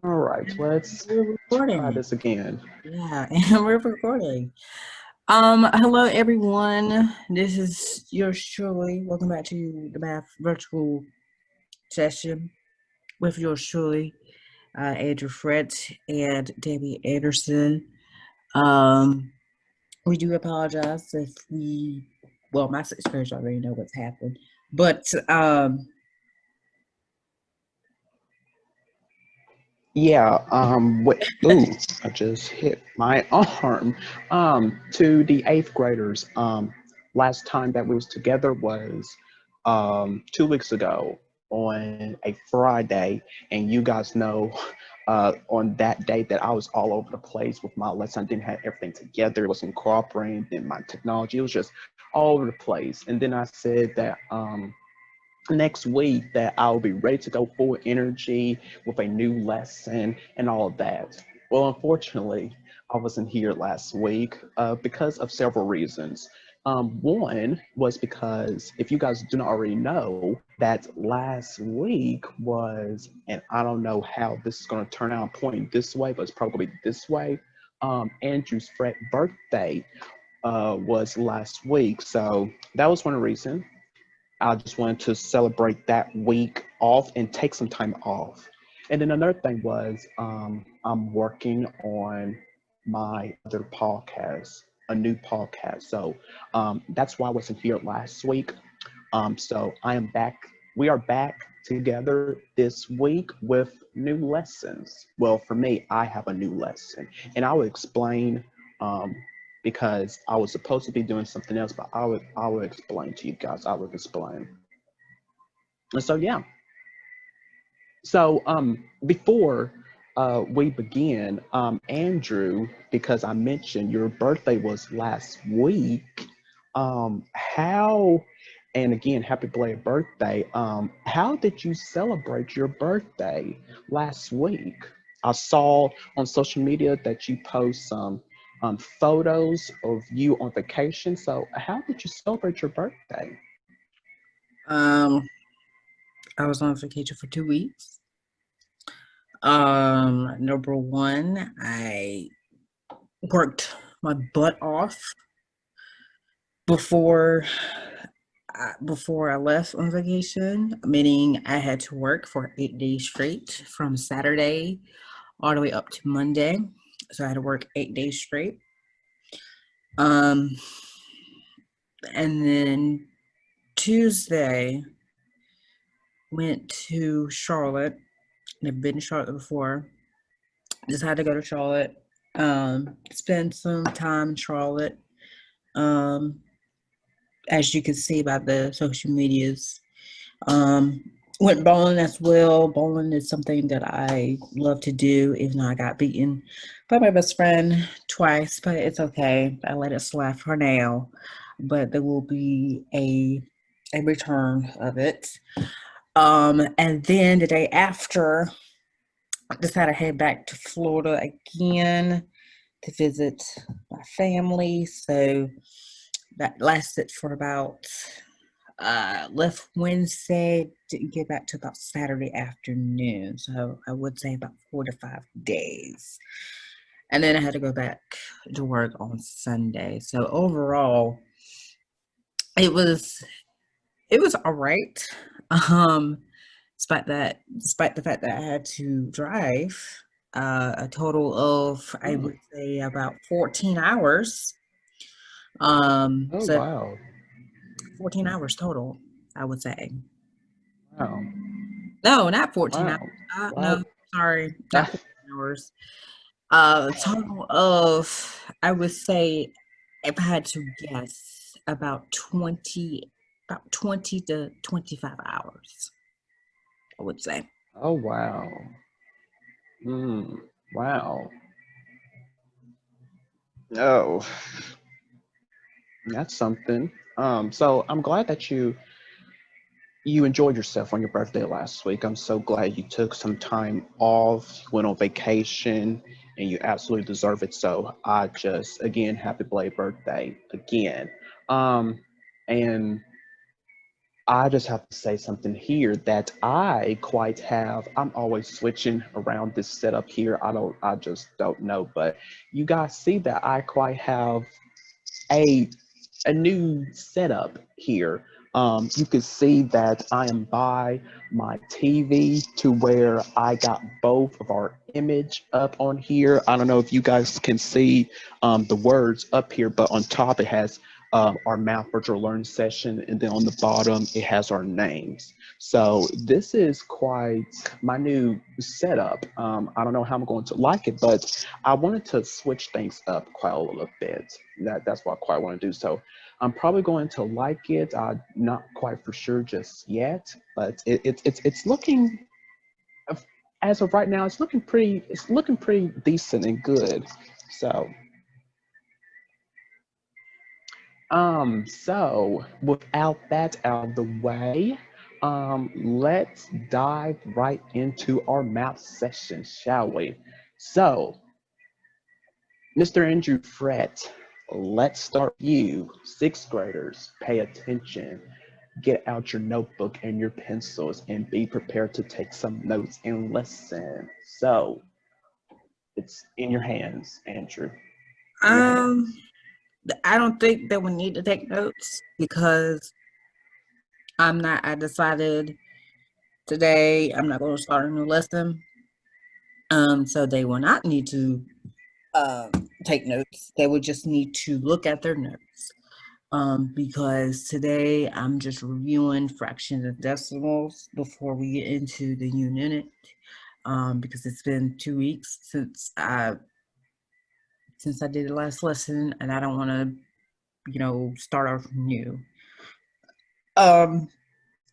All right, let's We're try recording. this again. Yeah, and we're recording. Hello everyone. This is yours truly. Welcome back to the Math Virtual Session with yours truly, Andrew Frett and Damian Anderson. Um, we do apologize if well, my sisters already know what's happened, but Yeah, wait, ooh, I just hit my arm. To the eighth graders, last time that we was together was 2 weeks ago on a Friday, and you guys know on that day that I was all over the place with my lesson. I didn't have everything together. It wasn't cooperating, and my technology, it was just all over the place. And then I said that next week that I'll be ready to go full energy with a new lesson and all of that. Well, unfortunately, I wasn't here last week because of several reasons. One was because if you guys do not already know, that last week was, and I don't know how this is going to turn out pointing this way, but it's probably this way. Andrew's Frett birthday was last week, so that was one reason. I just wanted to celebrate that week off and take some time off. And then another thing was I'm working on my other podcast, a new podcast. So that's why I wasn't here last week. So I am back. We are back together this week with new lessons. Well, for me, I have a new lesson, and I will explain um, because I was supposed to be doing something else, but I will explain to you guys. I will explain. And so yeah. So before we begin, Andrew, because I mentioned your birthday was last week, how, and again, happy belated birthday. How did you celebrate your birthday last week? I saw on social media that you post some photos of you on vacation. So how did you celebrate your birthday? um, I was on vacation for 2 weeks. Number one, I worked my butt off before before I left on vacation, meaning I had to work for 8 days straight from Saturday all the way up to Monday. So I had to work 8 days straight. Um, and then Tuesday went to Charlotte. Never been to Charlotte before. Decided to go to Charlotte. Spend some time in Charlotte. Um, as you can see by the social medias. Um, Went bowling as well. Bowling is something that I love to do, even though I got beaten by my best friend twice, but it's okay. I let it slide for now. But there will be a return of it. And then the day after, I decided to head back to Florida again to visit my family. So that lasted for about left Wednesday, didn't get back to about Saturday afternoon. So I would say about 4 to 5 days. And then I had to go back to work on Sunday. So overall, it was it was all right. Um, despite the fact that I had to drive a total of I Hmm. would say about 14 hours. Oh So wow, 14 hours total, I would say. wow, No, not 14 hours. wow, No, wow. sorry, not 14 hours. Total of, I would say, if I had to guess, about 20 to 25 hours, I would say. Oh wow. Wow. Oh, that's something. So I'm glad that you enjoyed yourself on your birthday last week. I'm so glad you took some time off, went on vacation, and you absolutely deserve it. So I just again happy belated birthday again. Um, and I just have to say something here that I quite have. I'm always switching around this setup here. I just don't know, but you guys see that I quite have a a new setup here. You can see that I am by my TV to where I got both of our image up on here. I don't know if you guys can see the words up here, but on top it has our math virtual learning session, and then on the bottom it has our names. So this is quite my new setup. I don't know how I'm going to like it, but I wanted to switch things up quite a little bit. That's what I quite want to do. So I'm probably going to like it. I'm not quite for sure just yet, but it's looking, as of right now, it's looking pretty decent and good. So so without that out of the way, let's dive right into our math session, shall we? So, Mr. Andrew Frett, let's start you. Sixth graders, pay attention. Get out your notebook and your pencils and be prepared to take some notes and listen. So, it's in your hands, Andrew. In your Um, hands. I don't think that we need to take notes because I decided today I'm not going to start a new lesson. So they will not need to take notes. They would just need to look at their notes. Because today I'm just reviewing fractions and decimals before we get into the new unit. Because it's been 2 weeks since I did the last lesson, and I don't want to, start off new.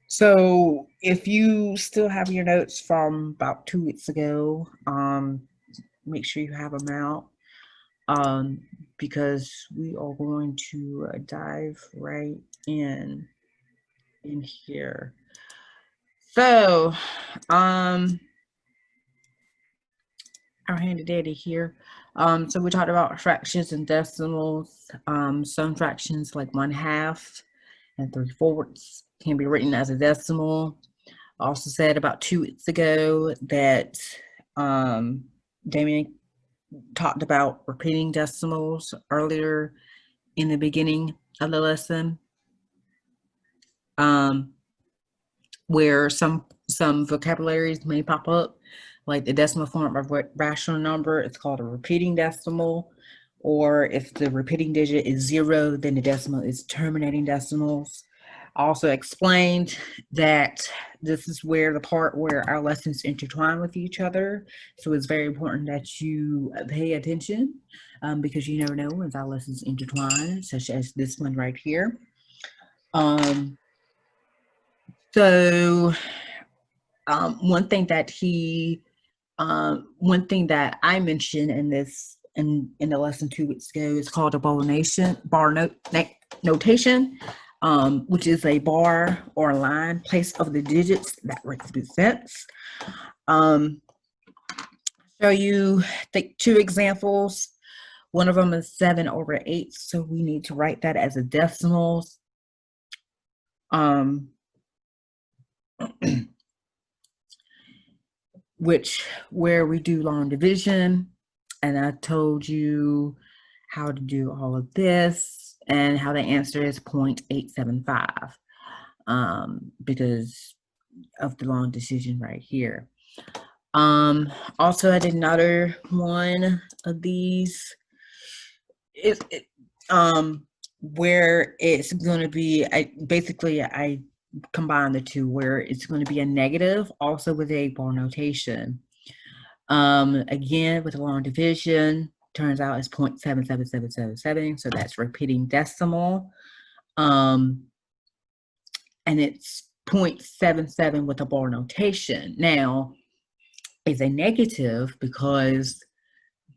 So if you still have your notes from about 2 weeks ago, make sure you have them out. Because we are going to dive right in here. So, our handy dandy here. So we talked about fractions and decimals. Some fractions like 1/2 and 3/4 can be written as a decimal. I also said about 2 weeks ago that Damian talked about repeating decimals earlier in the beginning of the lesson, where some vocabularies may pop up, like the decimal form of a rational number. It's called a repeating decimal. Or if the repeating digit is 0, then the decimal is terminating decimals. I also explained that this is where the part where our lessons intertwine with each other. So it's very important that you pay attention, because you never know when our lessons intertwine, such as this one right here. So one thing that I mentioned in the lesson 2 weeks ago is called a notation, which is a bar or line placed over the digits that represents. Show you take 2 examples. One of them is 7/8, so we need to write that as a decimal. Where we do long division, and I told you how to do all of this and how the answer is 0.875, because of the long division right here. Also I did another one of these. Where it's going to be, I combine the two, where it's going to be a negative also with a bar notation. Again, with a long division, turns out it's 0.77777, so that's repeating decimal. And it's 0.77 with a bar notation. Now, it's a negative because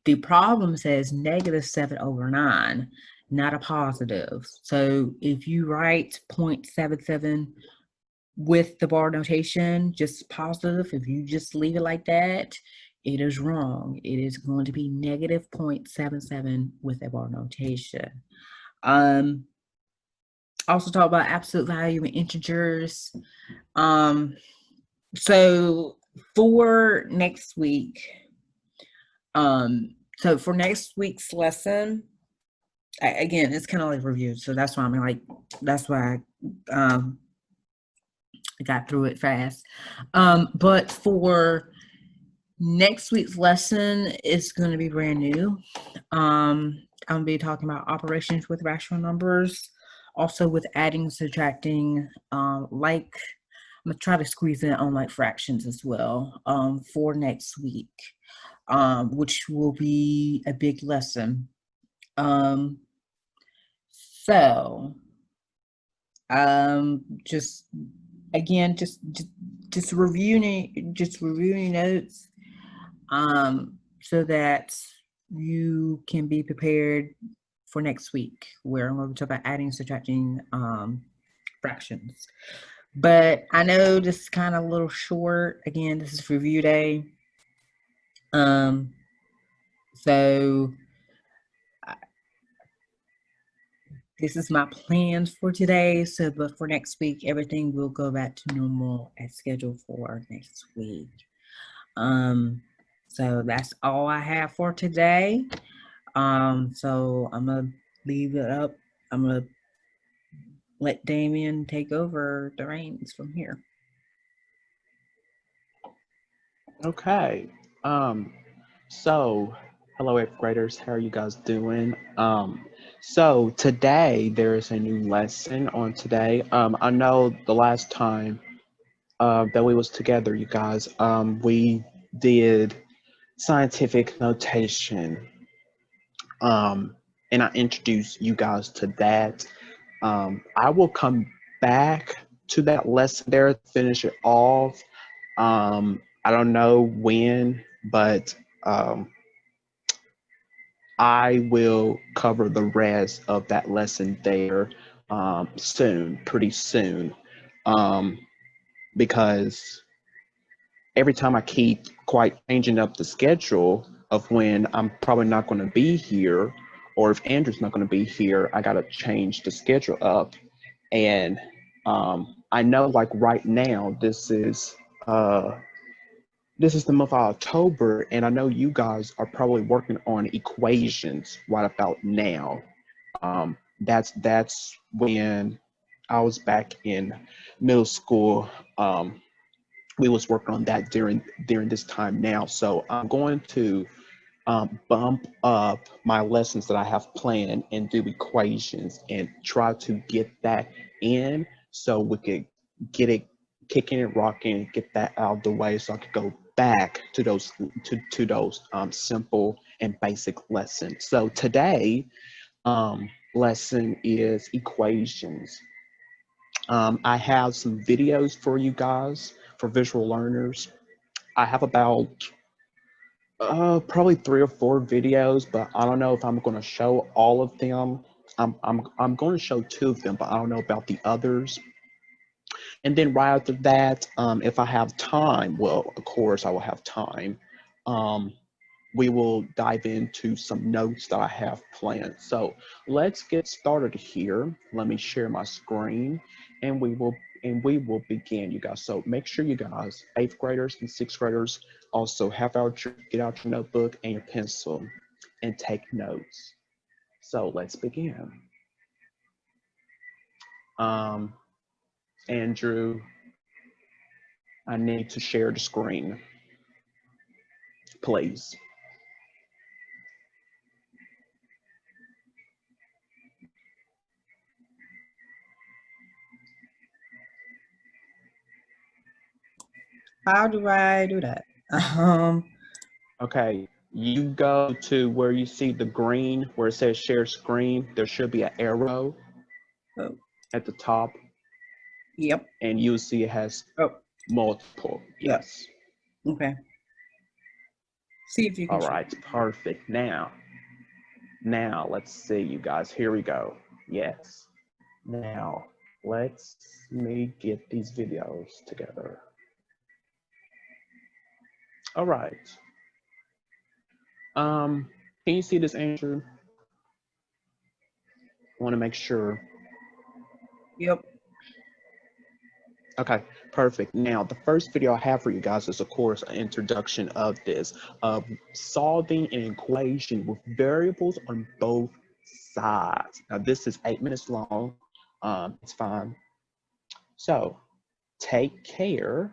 the problem says -7/9, not a positive. So if you write 0.77 with the bar notation, just positive, if you just leave it like that, it is wrong. It is going to be -0.77 with a bar notation. Also talk about absolute value and integers. Um, so for next week, so for next week's lesson, again, it's kind of like review. So that's why that's why I got through it fast. But for next week's lesson, it's going to be brand new. I'm going to be talking about operations with rational numbers, also with adding, subtracting, like I'm going to try to squeeze in on like fractions as well for next week, which will be a big lesson. Um, so, just again, just reviewing notes, so that you can be prepared for next week, where I'm going to talk about adding, subtracting, fractions. But I know this is kind of a little short. Again, this is review day. So this is my plans for today. So, but for next week, everything will go back to normal as scheduled for next week. So that's all I have for today. So I'm gonna leave it up. I'm gonna let Damian take over the reins from here. Okay. So hello eighth graders, how are you guys doing? So today there is a new lesson on today. I know the last time that we was together, you guys, we did scientific notation. And I introduced you guys to that. I will come back to that lesson there, finish it off. I don't know when, but I will cover the rest of that lesson there soon, pretty soon, um, because every time I keep quite changing up the schedule of when I'm probably not going to be here, or if Andrew's not going to be here, I got to change the schedule up. And I know, like right now, this is the month of October, and I know you guys are probably working on equations right about now. That's when I was back in middle school. We was working on that during this time now. So I'm going to bump up my lessons that I have planned and do equations and try to get that in so we could get it kicking and rocking, get that out of the way so I could go back to those simple and basic lessons. So today lesson is equations. I have some videos for you guys for visual learners. I have about probably 3 or 4 videos, but I don't know if I'm going to show all of them. I'm going to show 2 of them, but I don't know about the others. And then right after that, if I have time, well, of course I will have time. Um, we will dive into some notes that I have planned. So let's get started here. Let me share my screen, and we will begin, you guys. So make sure you guys, 8th graders and 6th graders, also get out your notebook and your pencil and take notes. So let's begin. Andrew, I need to share the screen, please. How do I do that? Okay, you go to where you see the green, where it says share screen. There should be an arrow Oh, at the top, yep. and you'll see it has Oh, multiple. yep. Yes. Okay. See if you can All share. right, perfect. Now let's see, you guys. Here we go. Yes. Now, let's me get these videos together. All right. Can you see this, Andrew? I want to make sure. Yep. Okay, perfect. Now, the first video I have for you guys is, of course, an introduction of this, of solving an equation with variables on both sides. Now, this is 8 minutes long. It's fine. So, take care.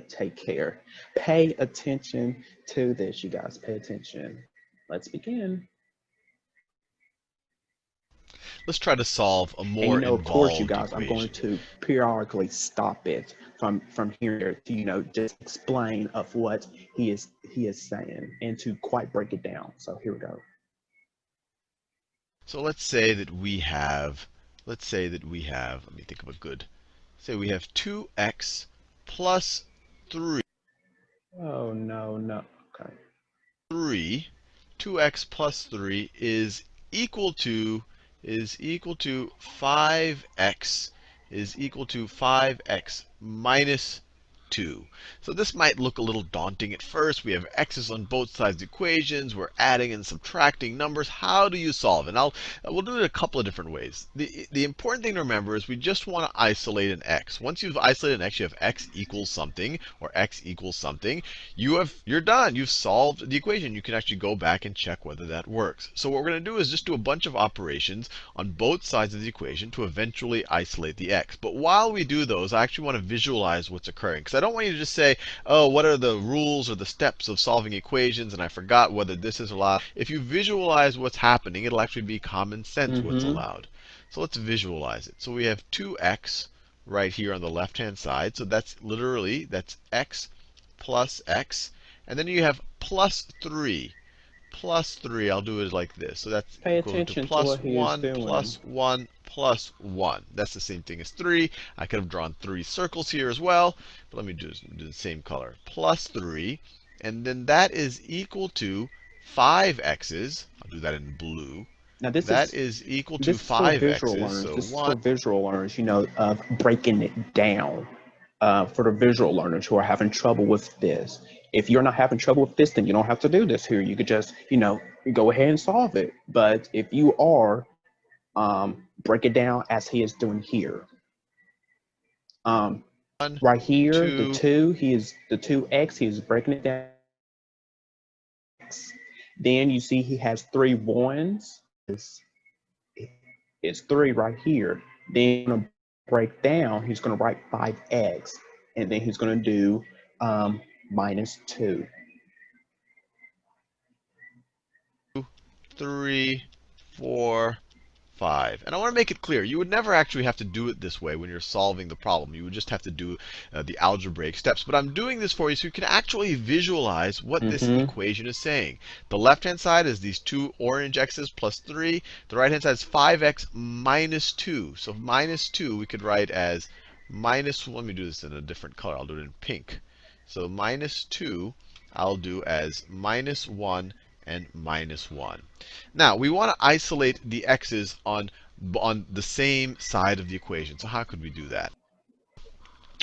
Take care. Pay attention to this, you guys. Pay attention. Let's begin. Let's try to solve a And more of course, you involved guys, I'm going equation. to periodically stop it from here to just explain of what he is saying and to quite break it down. So here we go. So let's say that we have, let me think of a good, say we have 2x plus 3, Oh no, no. Okay. 2x plus 3 is equal to 5x minus 2. So this might look a little daunting at first. We have x's on both sides of the equations. We're adding and subtracting numbers. How do you solve it? And we'll do it a couple of different ways. The important thing to remember is we just want to isolate an x. Once you've isolated an x, you have x equals something or x equals something. You're done. You've solved the equation. You can actually go back and check whether that works. So what we're going to do is just do a bunch of operations on both sides of the equation to eventually isolate the x. But while we do those, I actually want to visualize what's occurring, because I don't want you to just say, oh, what are the rules or the steps of solving equations, and I forgot whether this is allowed. If you visualize what's happening, it'll actually be common sense what's Mm-hmm. allowed. So let's visualize it. So we have 2x right here on the left-hand side. So that's x plus x. And then you have plus 3. Plus 3, I'll do it like this. So that's Pay equivalent to attention to plus what he is 1, doing. plus 1, plus 1. That's the same thing as 3. I could have drawn 3 circles here as well. But let me do the same color. Plus 3. And then that is equal to 5x's. I'll do that in blue. Now That is equal to this is for visual 5x's. learners. So This is 1. for visual learners, of breaking it down. For the visual learners who are having trouble with this. If you're not having trouble with this, then you don't have to do this here. You could just, go ahead and solve it. But if you are, break it down as he is doing here. Um, 1, right here, the 2, 2, the 2x, he is breaking it down. Then you see he has 3 ones. It's 3 right here. Then he's going to break down, he's going to write 5x. And then he's going to do minus 2. 3, 4, 5. And I want to make it clear, you would never actually have to do it this way when you're solving the problem. You would just have to do the algebraic steps. But I'm doing this for you so you can actually visualize what this equation is saying. The left-hand side is these 2 orange x's plus 3. The right-hand side is 5x minus 2. So minus 2 we could write as minus, let me do this in a different color. I'll do it in pink. So minus 2 I'll do as minus 1 and minus 1. Now, we want to isolate the x's on the same side of the equation. So how could we do that?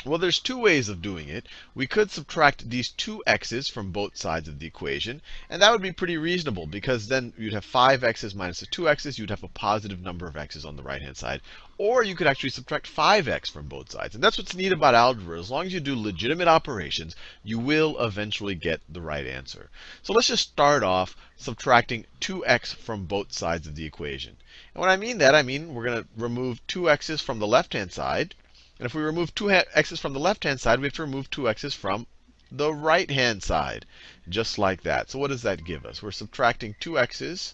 Well, there's two ways of doing it. We could subtract these two x's from both sides of the equation, and that would be pretty reasonable, because then you'd have 5x's minus the 2x's. You'd have a positive number of x's on the right-hand side. Or you could actually subtract 5x from both sides. And that's what's neat about algebra. As long as you do legitimate operations, you will eventually get the right answer. So let's just start off subtracting 2x from both sides of the equation. And when I mean that, I mean we're going to remove 2x's from the left-hand side. And if we remove 2x's from the left-hand side, we have to remove 2x's from the right-hand side, just like that. So what does that give us? We're subtracting 2x's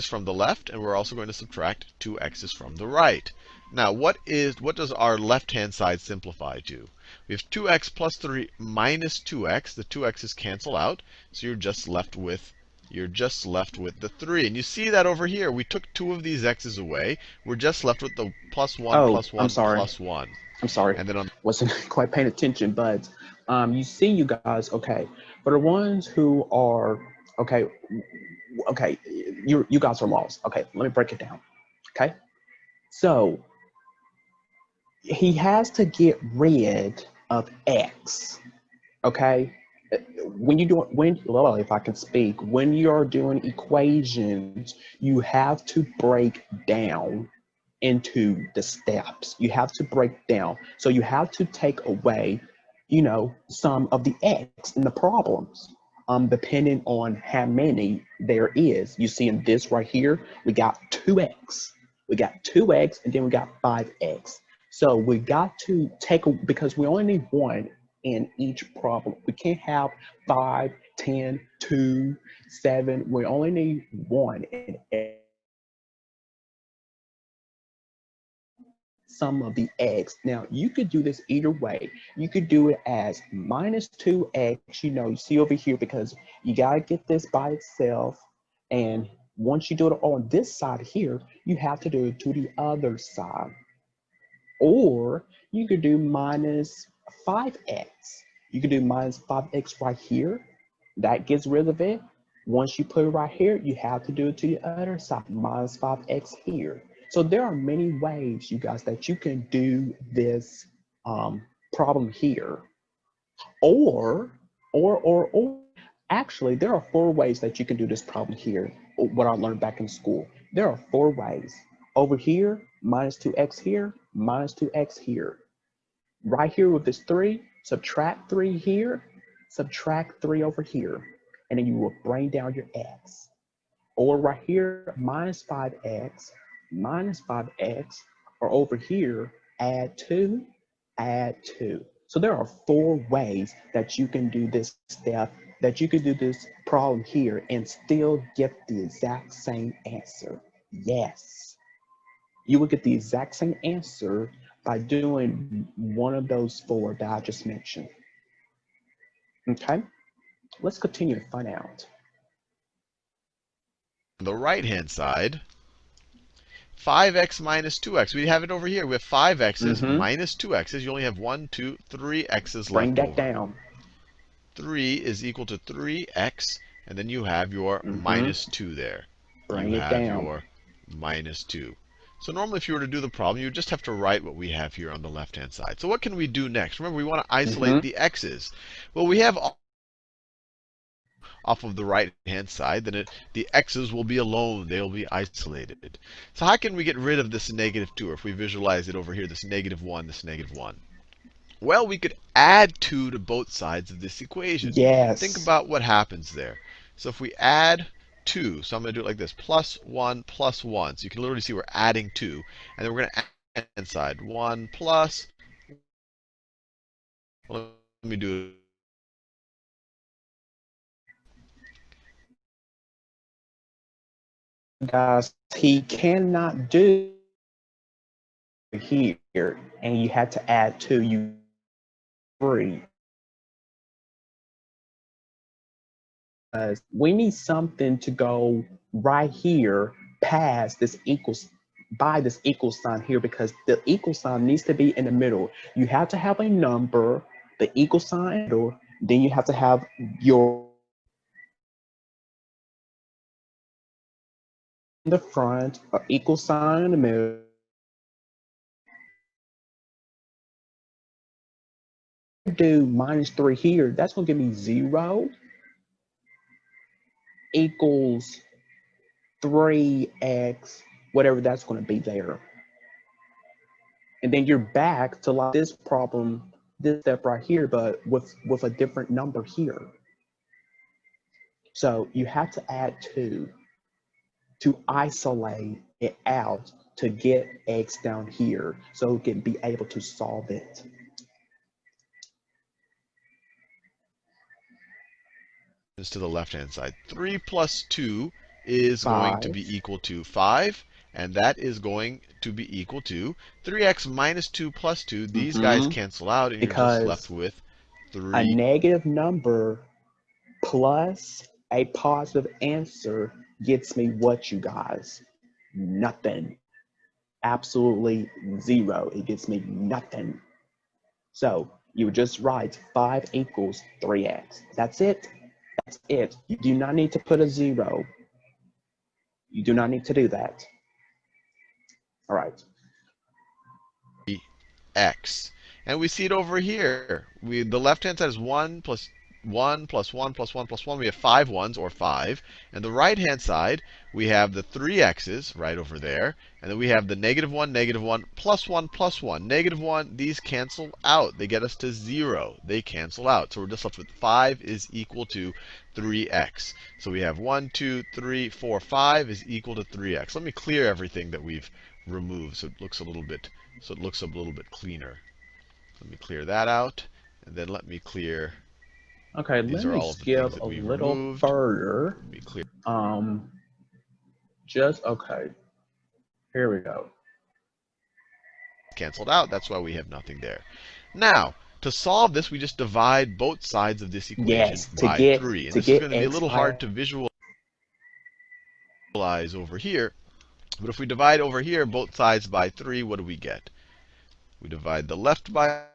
from the left, and we're also going to subtract 2x's from the right. Now, what does our left-hand side simplify to? We have 2x plus 3 minus 2x. The 2x's cancel out, so you're just left with the 3. And you see that over here. We took 2 of these x's away. We're just left with the plus 1, Oh, plus I'm 1, sorry. plus 1. I'm sorry. And then on Wasn't quite paying attention, but you see, you guys, okay, for the ones who are, okay, you guys are lost. Okay, let me break it down. Okay, so he has to get rid of x. Okay, well, if I can speak, when you're doing equations, you have to break down into the steps. You have to break down. So you have to take away, you know, some of the x in the problems, depending on how many there is. You see in this right here, we got 2x. We got 2x and then we got 5x. So we got to take, because we only need one in each problem. We can't have 5, 10, 2, 7. We only need one in sum of the x. Now, you could do this either way. You could do it as minus 2x, you know, you see over here, because you got to get this by itself. And once you do it on this side here, you have to do it to the other side. Or you could do minus 5x. You could do minus 5x right here. That gets rid of it. Once you put it right here, you have to do it to the other side, minus 5x here. So there are many ways, you guys, that you can do this problem here. Or, actually, there are 4 ways that you can do this problem here, what I learned back in school. There are 4 ways. Over here, minus 2x here, minus 2x here. Right here with this 3, subtract 3 here, subtract 3 over here, and then you will bring down your x. Or right here, minus 5x, or over here, add 2, add 2. So there are 4 ways that you can do this step, that you can do this problem here and still get the exact same answer. Yes, you will get the exact same answer by doing one of those 4 that I just mentioned. Okay, let's continue to find out. On the right-hand side, 5x minus 2x. We have it over here. We have 5x's minus 2x's. You only have 1, 2, 3 x's Bring left that over. down. 3 is equal to 3x, and then you have your minus 2 there. Bring You it have down. your minus 2. So normally if you were to do the problem, you just have to write what we have here on the left-hand side. So what can we do next? Remember, we want to isolate the x's. Well, we have off of the right-hand side, then the x's will be alone. They'll be isolated. So how can we get rid of this negative 2, or if we visualize it over here, this negative 1, this negative 1? Well, we could add 2 to both sides of this equation. Yes. Think about what happens there. So if we add 2, so I'm going to do it like this, plus 1, plus 1. So you can literally see we're adding 2. And then we're going to add inside 1 plus, well, let me do it. Guys, he cannot do here, and you had to add 2, you 3. We need something to go right here past this equals, by this equal sign here, because the equal sign needs to be in the middle. You have to have a number, the equal sign, then you have to have your in the front, an equal sign in the middle. Do minus 3 here, that's going to give me 0 equals 3x, whatever that's going to be there. And then you're back to like this problem, this step right here, but with a different number here. So you have to add 2 to isolate it out to get x down here so you can be able to solve it. To the left-hand side. 3 plus 2 is 5. going to be equal to 5. And that is going to be equal to 3x minus 2 plus 2. These guys cancel out, and because you're just left with 3. A negative number plus a positive answer gets me what, you guys? Nothing. Absolutely 0. It gets me nothing. So you would just write 5 equals 3x. That's it. That's it. You do not need to put a 0. You do not need to do that. All right. X. And we see it over here. The left-hand side is 1 plus 1 plus 1 plus 1 plus 1. We have 5 ones, or 5. And the right-hand side, we have the 3x's right over there. And then we have the -1, plus 1, plus 1. -1, these cancel out. They get us to 0. They cancel out. So we're just left with 5 is equal to 3x. So we have 1, 2, 3, 4, 5 is equal to 3x. Let me clear everything that we've removed so it looks a little bit cleaner. Let me clear that out. And then let me clear. Okay, These let are me all of the things skip that a we've little removed. further. Let me clear. Okay. Here we go. Canceled out. That's why we have nothing there. Now, to solve this, we just divide both sides of this equation Yes, by 3. And this is going to be a little hard to visualize over here. But if we divide over here both sides by 3, what do we get? We divide the left by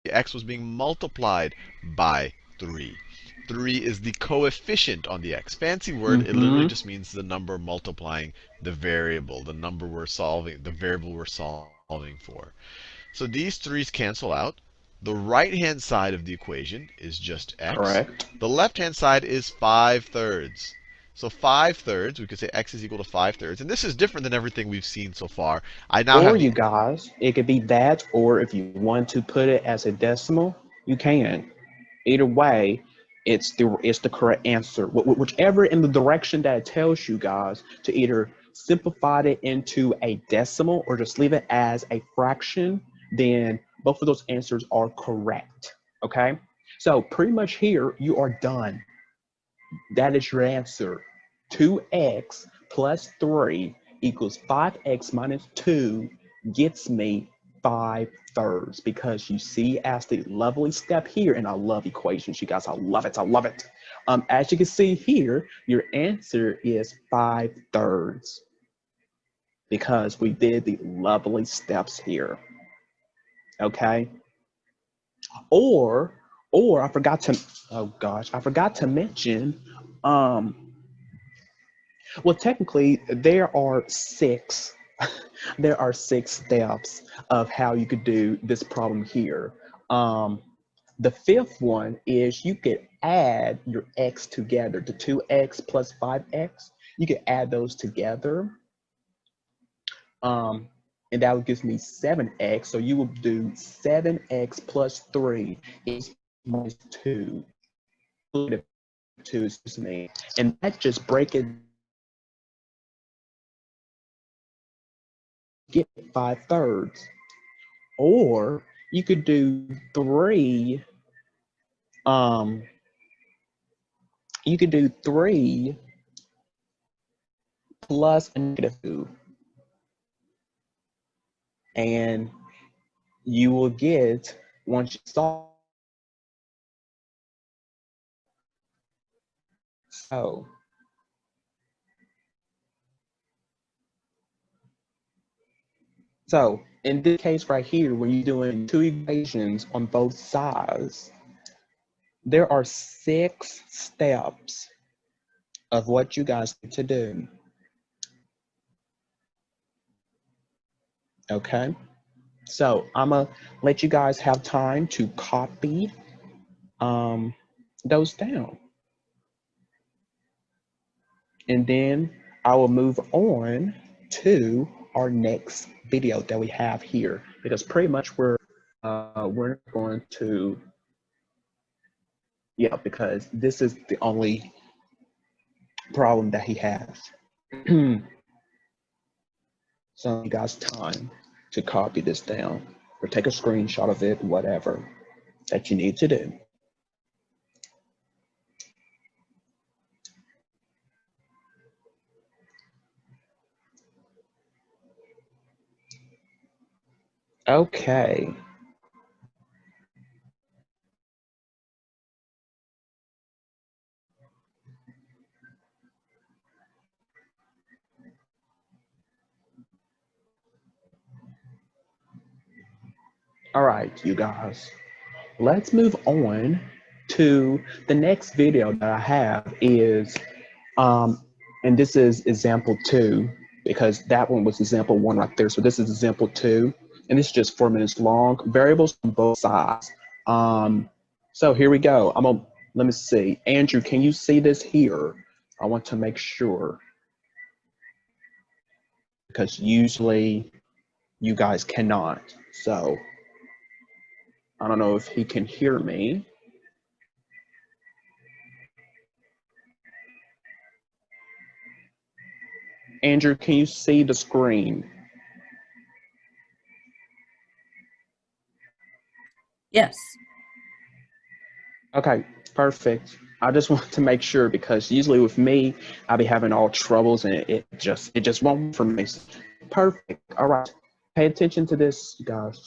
x was being multiplied by 3. 3 is the coefficient on the x. Fancy word, it literally just means the number multiplying the variable, the number we're solving, the variable we're solving for. So these 3's cancel out. The right-hand side of the equation is just x. Correct. The left-hand side is 5/3. So 5/3, we could say x is equal to 5/3. And this is different than everything we've seen so far. I now Or have you guys, it could be that, or if you want to put it as a decimal, you can. Either way, it's the correct answer. Whichever in the direction that it tells you guys to either simplify it into a decimal or just leave it as a fraction, then both of those answers are correct. Okay? So pretty much here, you are done. That is your answer. 2x plus 3 equals 5x minus 2 gets me 5/3, because you see as the lovely step here, and I love equations, you guys, I love it, I love it. As you can see here, your answer is 5/3 because we did the lovely steps here. Okay? Or I forgot to, oh gosh, I forgot to mention, well, technically, there are 6. There are 6 steps of how you could do this problem here. The 5th one is you could add your x together, the 2x plus 5x. You could add those together, and that would give me 7x. So you would do 7x plus 3 is minus 2. 2, excuse me, and that just break it. Get 5/3. Or you could do 3, you could do 3 plus a -2, and you will get, once you solve, so in this case right here, when you're doing 2 equations on both sides, there are 6 steps of what you guys need to do. Okay? So I'm gonna let you guys have time to copy those down. And then I will move on to our next video that we have here, because pretty much we're going to, yeah, because this is the only problem that he has. So you guys time to copy this down or take a screenshot of it, whatever that you need to do. Okay. All right, you guys. Let's move on to the next video that I have is, and this is example 2, because that one was example 1 right there. So this is example 2, and it's just 4 minutes long. Variables on both sides. So here we go. Let me see. Andrew, can you see this here? I want to make sure because usually you guys cannot. So I don't know if he can hear me. Andrew, can you see the screen? Yes. Okay, perfect. I just want to make sure because usually with me, I'll be having all troubles and it just won't for me. Perfect. All right. Pay attention to this, guys.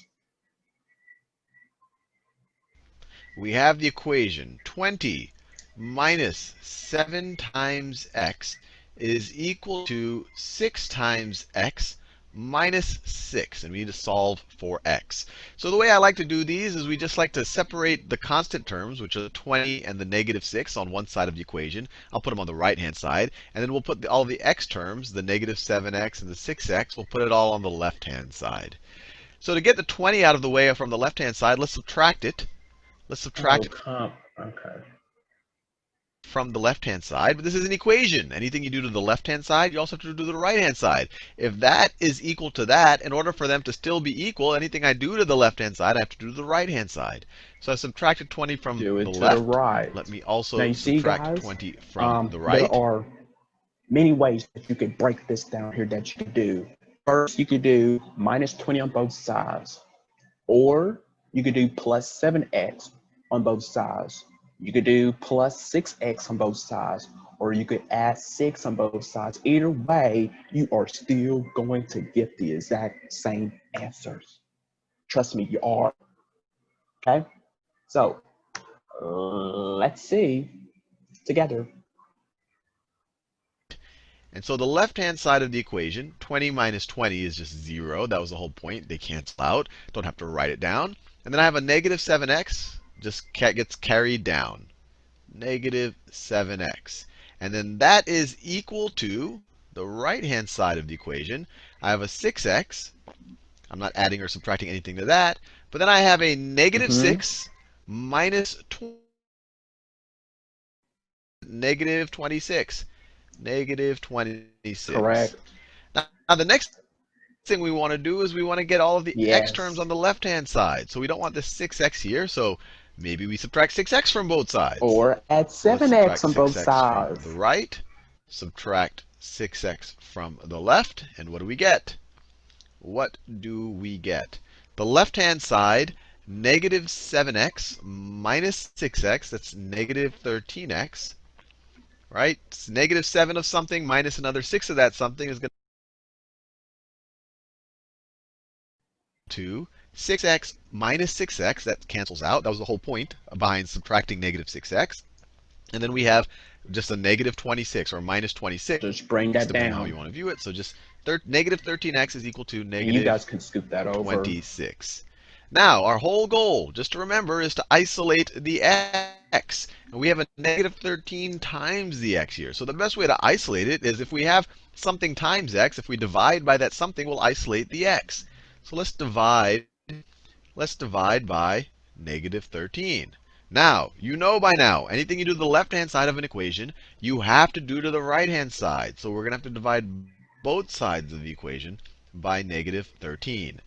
We have the equation 20 minus 7 times x is equal to 6 times x minus 6. And we need to solve for x. So the way I like to do these is we just like to separate the constant terms, which are the 20 and the negative 6 on one side of the equation. I'll put them on the right-hand side. And then we'll put all the x terms, the negative 7x and the 6x, we'll put it all on the left-hand side. So to get the 20 out of the way from the left-hand side, let's subtract it. Let's subtract it Okay. from the left-hand side. But this is an equation. Anything you do to the left-hand side, you also have to do to the right-hand side. If that is equal to that, in order for them to still be equal, anything I do to the left-hand side, I have to do to the right-hand side. So I subtracted 20 from Do it the to left. the right. Let me Now also you see, subtract guys, 20 from the there right. are many ways that you could break this down here that you could do. First, you could do minus 20 on both sides, or you could do plus 7x on both sides. You could do plus 6x on both sides, or you could add 6 on both sides. Either way, you are still going to get the exact same answers. Trust me, you are. Okay? So, let's see together. And so the left-hand side of the equation, 20 minus 20 is just 0. That was the whole point. They cancel out. Don't have to write it down. And then I have a negative 7x, just gets carried down. Negative 7x. And then that is equal to the right-hand side of the equation. I have a 6x. I'm not adding or subtracting anything to that. But then I have a negative 6 minus negative 26. Negative 26. Correct. Now the next thing we want to do is we want to get all of the x terms Yes. on the left-hand side. So we don't want this 6x here. So maybe we subtract 6x from both sides. Or add So let's 7x subtract on both 6x from the sides. right, subtract 6x from the left, and what do we get? What do we get? The left-hand side, negative 7x minus 6x, that's negative 13x, right? It's negative 7 of something minus another 6 of that something is going to 6x minus 6x. That cancels out. That was the whole point behind subtracting negative 6x. And then we have just a negative 26 or minus 26, Just bring that depending on how you down. want to view it. So just negative 13x is equal to And you negative guys can scoop that over. 26. Now, our whole goal, just to remember, is to isolate the x. And we have a negative 13 times the x here. So the best way to isolate it is if we have something times x, if we divide by that something, we'll isolate the x. So let's divide by negative 13. Now, you know by now, anything you do to the left-hand side of an equation, you have to do to the right-hand side. So we're going to have to divide both sides of the equation by negative 13.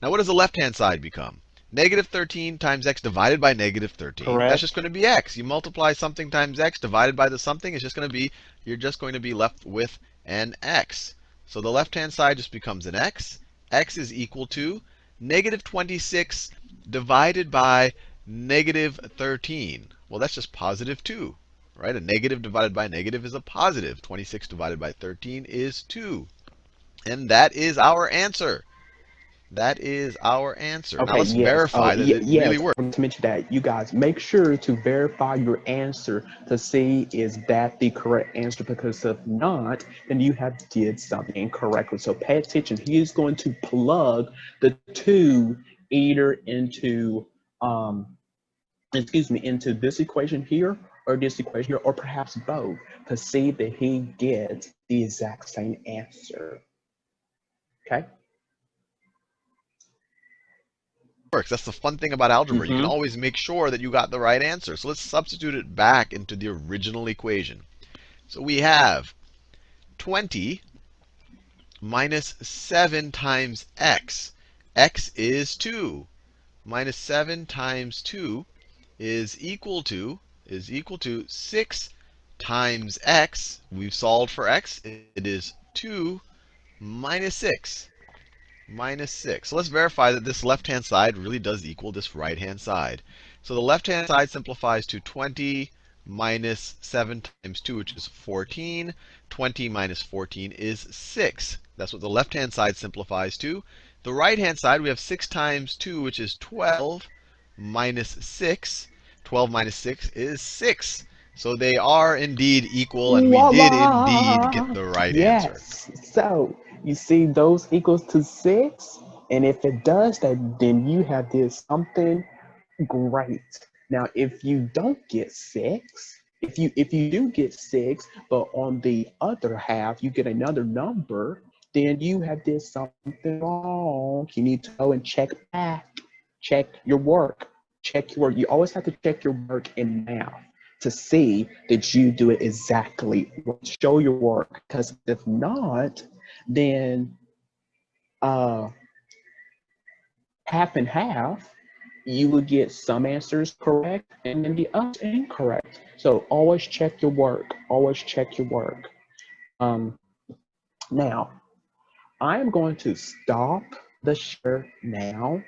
Now, what does the left-hand side become? Negative 13 times x divided by negative 13. Correct. That's just going to be x. You multiply something times x divided by the something, it's just going to be, you're just going to be left with an x. So the left-hand side just becomes an x. X is equal to negative 26 divided by negative 13. Well, that's just positive 2, right? A negative divided by negative is a positive. 26 divided by 13 is 2. And that is our answer. That is our answer. Now Okay, let's yes. verify that it really Yes. works. I want to mention that. You guys make sure to verify your answer to see is that the correct answer, because if not, then you have did something incorrectly. So pay attention. He is going to plug the 2 either into into this equation here or this equation here, or perhaps both, to see that he gets the exact same answer. Okay? works. That's the fun thing about algebra. You can Mm-hmm. always make sure that you got the right answer. So let's substitute it back into the original equation. So we have 20 minus 7 times x. X is 2. Minus 7 times 2 is equal to 6 times x. We've solved for x. It is 2 minus 6. Minus 6. So let's verify that this left-hand side really does equal this right-hand side. So the left-hand side simplifies to 20 minus 7 times 2, which is 14. 20 minus 14 is 6. That's what the left-hand side simplifies to. The right-hand side, we have 6 times 2, which is 12, minus 6. 12 minus 6 is 6. So they are indeed equal, and we did indeed get Voila! the right answer. Yes. So you see those equals to 6, and if it does that, then you have did something great. Now, if you don't get 6, if you do get 6, but on the other half you get another number, then you have did something wrong. You need to go and check back, check your work, check your work. You always have to check your work in math to see that you do it exactly. Show your work, because if not, then uh, half and half, you will get some answers correct and then the others incorrect. So always check your work. Always check your work. Um, Now, I am going to stop the share now.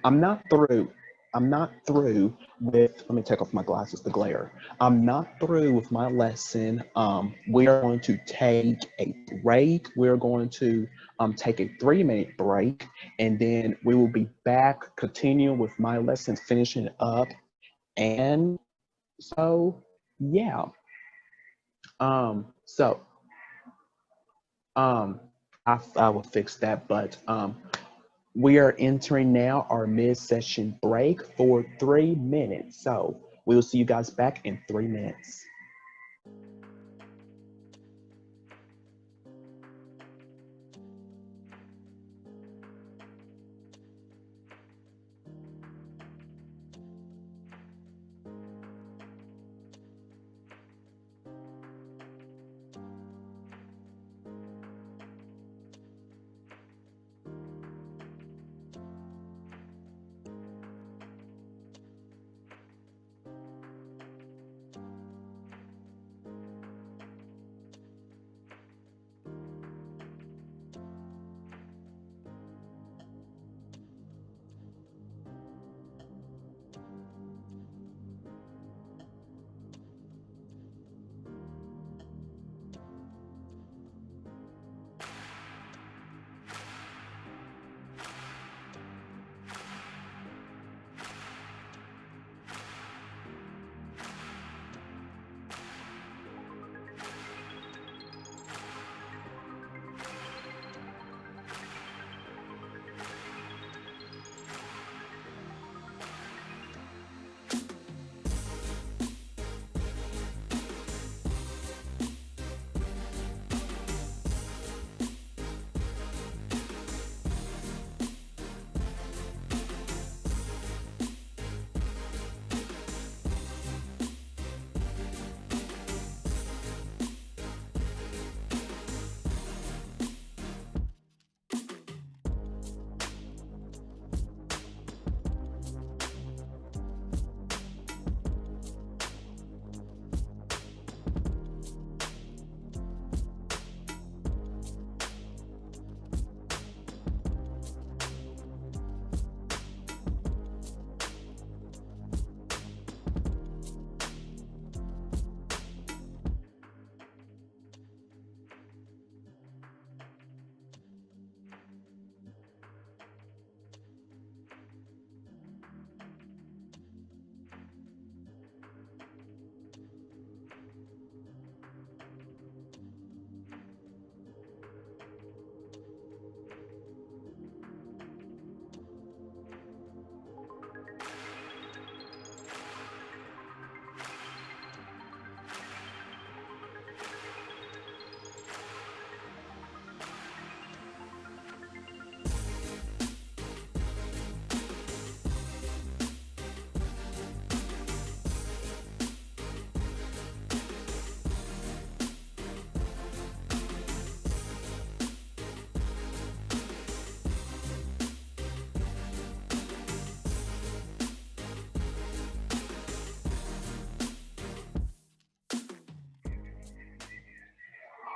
I'm not through. I'm not through with, let me take off my glasses, the glare. I'm not through with my lesson. We are going to take a break. We're going to take a 3-minute break, and then we will be back, continuing with my lesson, finishing it up. And so, yeah. So, um, I will fix that, but we are entering now our mid-session break for 3 minutes. So we'll see you guys back in 3 minutes.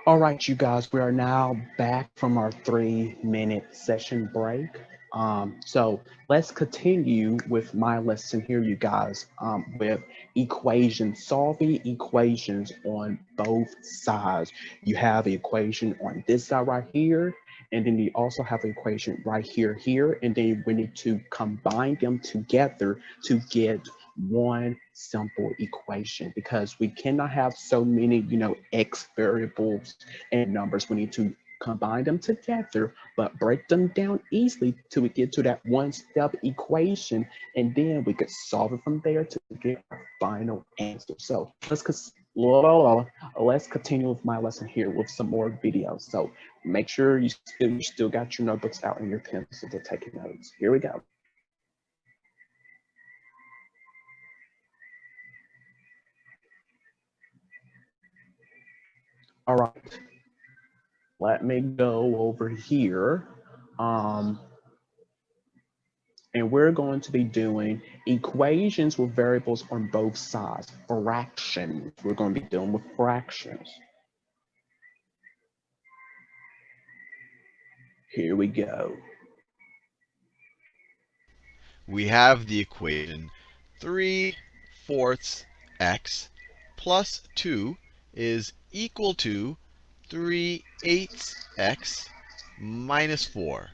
All right, you guys, we are now back from our 3-minute session break. So let's continue with my lesson here, you guys, with equations, solving equations on both sides. You have the equation on this side right here, and then you also have the equation right here, and then we need to combine them together to get one simple equation, because we cannot have so many, x variables and numbers. We need to combine them together, but break them down easily till we get to that one-step equation, and then we could solve it from there to get our final answer. So let's continue with my lesson here with some more videos. So make sure you still got your notebooks out and your pencils to take notes. Here we go. All right, let me go over here. And we're going to be doing equations with variables on both sides, fractions. We're going to be dealing with fractions. Here we go. We have the equation 3/4 x plus 2 is equal to 3/8 x minus 4.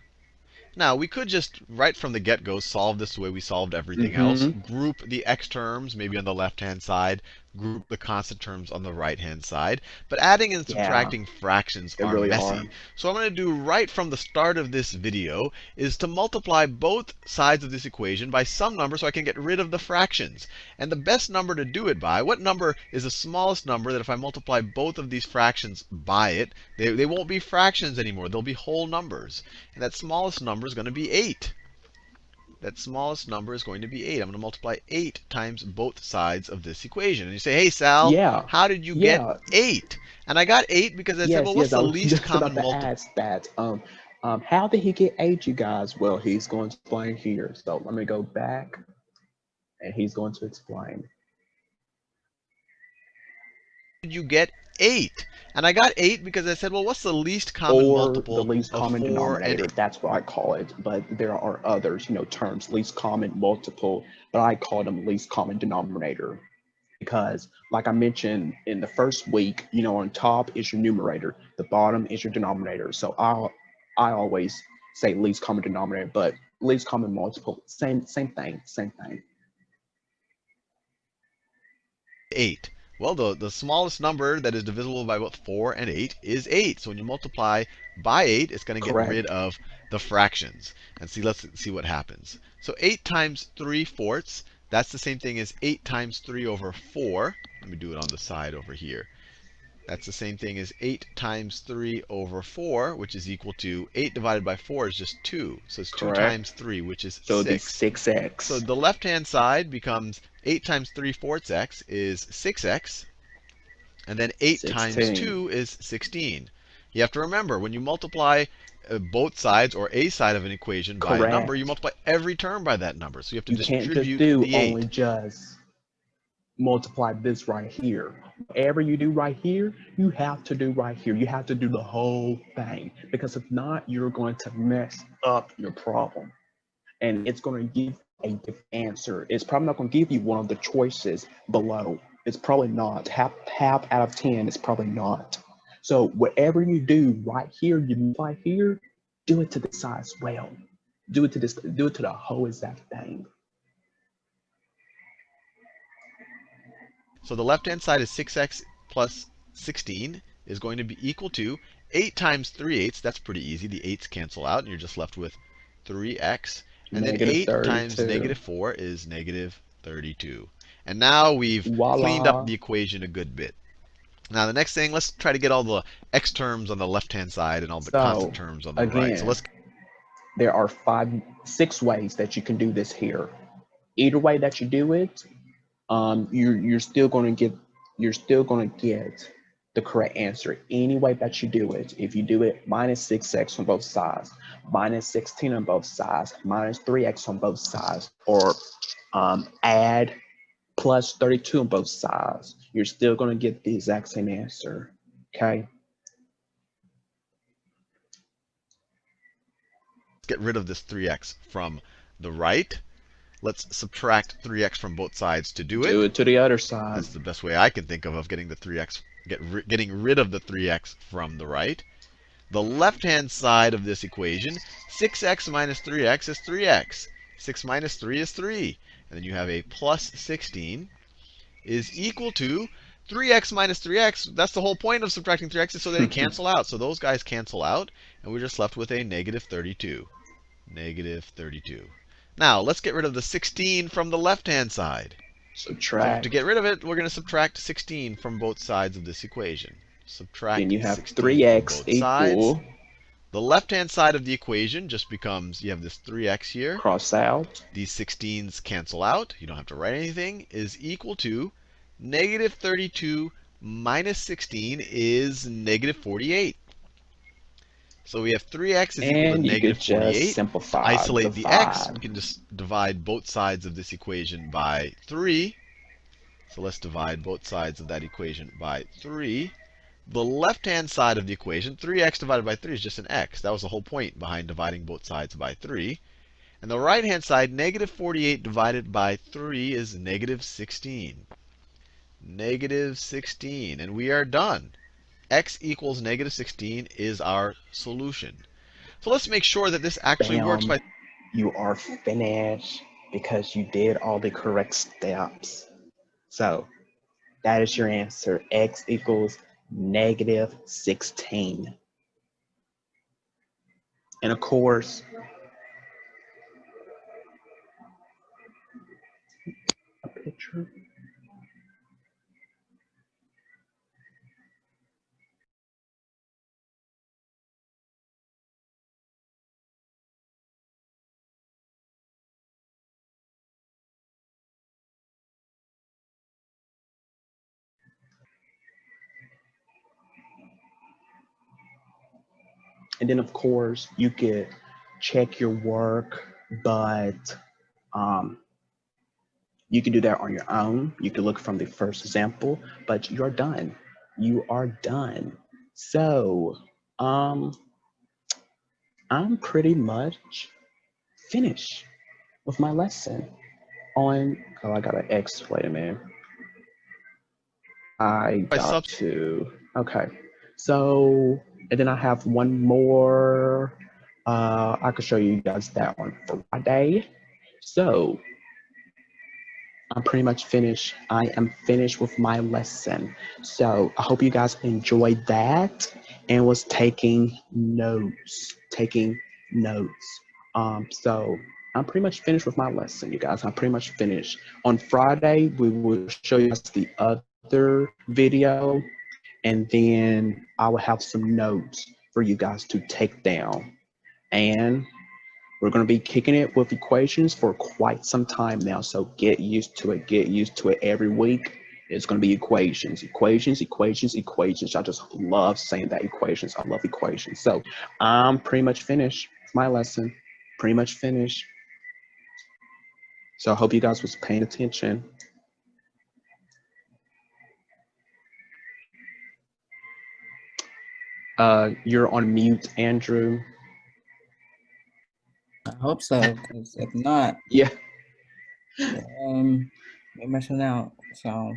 Now, we could just, right from the get-go, solve this the way we solved everything else. Group the x terms, maybe on the left-hand side. Group the constant terms on the right-hand side. But adding and subtracting fractions they are really messy. are. So what I'm going to do right from the start of this video is to multiply both sides of this equation by some number so I can get rid of the fractions. And the best number to do it by, what number is the smallest number that if I multiply both of these fractions by it, they won't be fractions anymore. They'll be whole numbers. And that smallest number is going to be 8. That smallest number is going to be 8. I'm going to multiply 8 times both sides of this equation. And you say, hey, Sal, how did you get 8? And I got 8 because I said, well, what's the least common multiple? Ask that. How did he get 8, you guys? Well, he's going to explain here. So let me go back, and he's going to explain. Did you get 8? And I got 8 because I said, well, what's the least common multiple the least common of 4 denominator? and 8? That's what I call it. But there are others, terms, least common multiple, but I call them least common denominator. Because like I mentioned in the first week, on top is your numerator, the bottom is your denominator. So I always say least common denominator, but least common multiple, same thing. 8. Well, the smallest number that is divisible by both 4 and 8 is 8. So when you multiply by 8, it's going to get rid of the fractions. And let's see what happens. So 8 times 3/4, that's the same thing as 8 times 3 over 4. Let me do it on the side over here. That's the same thing as 8 times 3 over 4, which is equal to 8 divided by 4 is just 2. So it's 2 times 3, which is 6. So it'd be 6x. So the left-hand side becomes 8 times 3/4 x is 6x. And then 8 times 2 is 16. You have to remember, when you multiply both sides or a side of an equation by a number, you multiply every term by that number. So you have to distribute the 8. Only just multiply this right here. Whatever you do right here, you have to do right here. You have to do the whole thing, because if not, you're going to mess up your problem, and it's going to give a different answer. It's probably not going to give you one of the choices below. It's probably not. Half out of 10 is probably not. So whatever you do right here, you multiply here, do it to the side as well. Do it to the whole exact thing. So the left-hand side is 6x plus 16 is going to be equal to 8 times 3/8. That's pretty easy. The 8's cancel out, and you're just left with 3x. And then 8 times -4 is -32. And now we've cleaned up the equation a good bit. Now the next thing, let's try to get all the x terms on the left-hand side and all the constant terms on the right. So there are 6 ways that you can do this here. Either way that you do it, you're still going to get the correct answer any way that you do it. If you do it minus 6x on both sides, minus 16 on both sides, minus 3x on both sides, or add plus 32 on both sides, you're still going to get the exact same answer. Okay, get rid of this 3x from the right. Let's subtract 3x from both sides to do it. Do it to the other side. That's the best way I can think of getting the 3x, getting rid of the 3x from the right. The left-hand side of this equation, 6x minus 3x is 3x. 6 minus 3 is 3. And then you have a plus 16 is equal to 3x minus 3x. That's the whole point of subtracting 3x, is so that they cancel out. So those guys cancel out, and we're just left with a negative 32. Negative 32. Now, let's get rid of the 16 from the left-hand side. Subtract. So to get rid of it, we're going to subtract 16 from both sides of this equation. Subtract Then you have 16 3x from both sides. equal. The left-hand side of the equation just becomes, you have this 3x here. Cross out. These 16s cancel out. You don't have to write anything. Is equal to negative 32 minus 16 is negative 48. So we have 3x is equal to negative 48. Just simplify. Isolate the x. We can just divide both sides of this equation by 3. So let's divide both sides of that equation by 3. The left-hand side of the equation, 3x divided by 3 is just an x. That was the whole point behind dividing both sides by 3. And the right-hand side, negative 48 divided by 3 is negative 16. Negative 16. And we are done. X equals negative 16 is our solution. So let's make sure that this actually works by... You are finished because you did all the correct steps. So that is your answer. X equals negative 16. And of course, a picture. And then, of course, you could check your work, but you can do that on your own. You can look from the first example, but you're done. You are done. So I'm pretty much finished with my lesson on, oh, I got an X, wait a minute. I got to, okay. So, and then I have one more. I could show you guys that on Friday. So I'm pretty much finished. I am finished with my lesson. So I hope you guys enjoyed that and was taking notes. So I'm pretty much finished with my lesson, you guys. I'm pretty much finished. On Friday, we will show you guys the other video, and then I will have some notes for you guys to take down. And we're going to be kicking it with equations for quite some time now, so get used to it. Get used to it. Every week, it's going to be equations. I just love saying that, equations. I love equations. So I'm pretty much finished with my lesson. Pretty much finished. So I hope you guys was paying attention. You're on mute, Andrew. I hope so, because if not, yeah, we're missing out. So,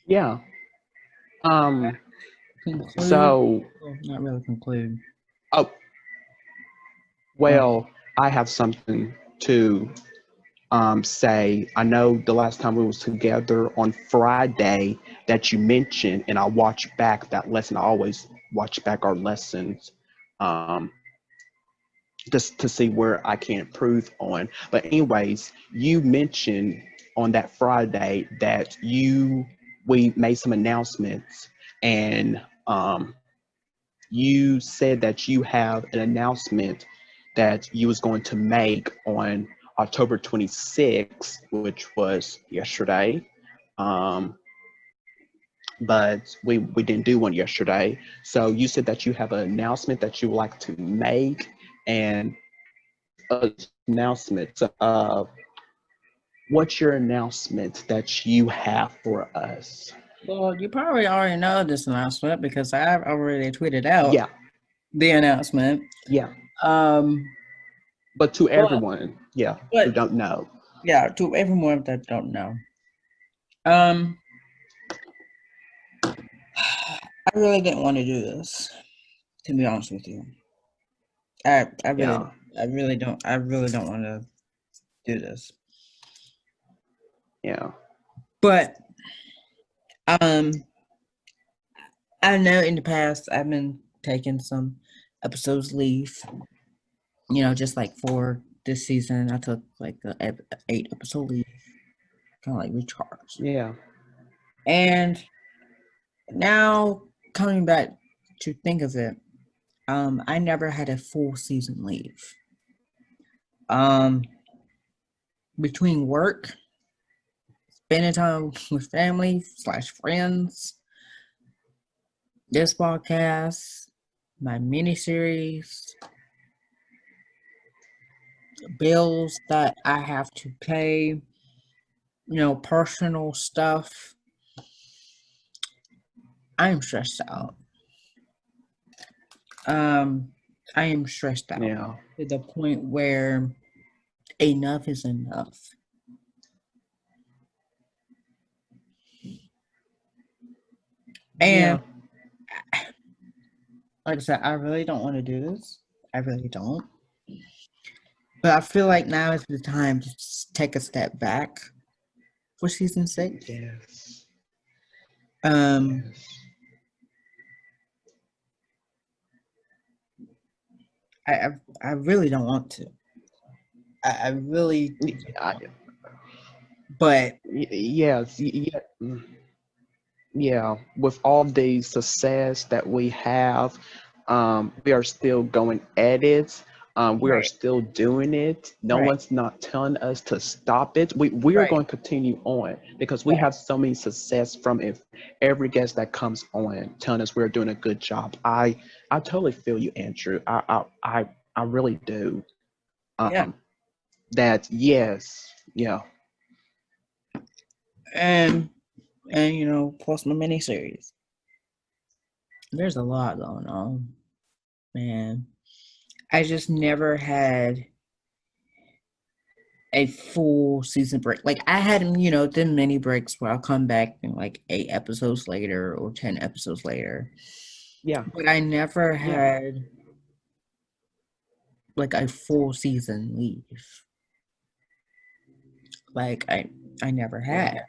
yeah. conclude? So, not really conclude. Oh, well, I have something to say. I know the last time we was together on Friday that you mentioned, and I watched back that lesson. I always watch back our lessons just to see where I can improve on. But anyways, you mentioned on that Friday that we made some announcements, and you said that you have an announcement that you was going to make on October 26th, which was yesterday. But we didn't do one yesterday. So you said that you have an announcement that you would like to make, and announcement. What's your announcement that you have for us? Well, you probably already know this announcement because I've already tweeted out. Yeah. the announcement. Yeah. Um, But to but everyone, yeah, who but don't know. yeah, to everyone that don't know, um, I really didn't want to do this. To be honest with you, I really, Yeah. I really don't want to do this. Yeah. But um, I know in the past I've been taking some episodes leave. You know, just like for this season, I took like a 8 episode leave, kind of like recharge. Yeah. And now coming back to think of it, I never had a full season leave. Um, between work, spending time with family slash friends, this podcast, my miniseries, bills that I have to pay, personal stuff. I am stressed out. Um, I am stressed out Yeah. to the point where enough is enough. And Yeah. like I said, I really don't want to do this. I really don't. But I feel like now is the time to just take a step back for season 6. Yes. Um, Yes. I I really don't want to. I really, I, but yes. Yeah. Yeah, with all the success that we have, we are still going at it. We are right, still doing it. No right, one's not telling us to stop it. We are right, going to continue on because we right. have so many success from it. Every guest that comes on telling us we're doing a good job. I totally feel you, Andrew. I really do. Yeah. Um, that yes, yeah, And plus my miniseries. There's a lot going on, man. I just never had a full season break. Like I had, the mini breaks where I'll come back in like 8 episodes later or 10 episodes later. yeah, But I never yeah, had like a full season leave. Like I never yeah. had.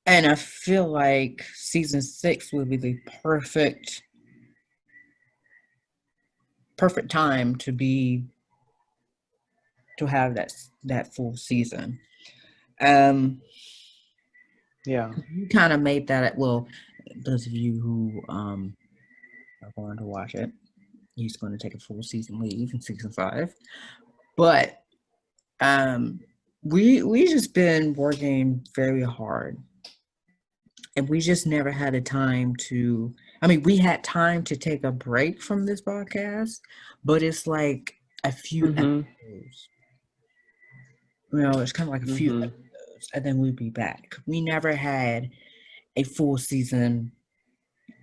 And I feel like season 6 would be the perfect time to have that full season. Um Yeah. you kind of made that, well, those of you who are going to watch it, he's going to take a full season leave in season 5. But we just been working very hard, and we just never had a time to. I mean, we had time to take a break from this podcast, but it's like a few Mhm. episodes. It's kind of like a few Mhm. episodes, and then we'd be back. We never had a full season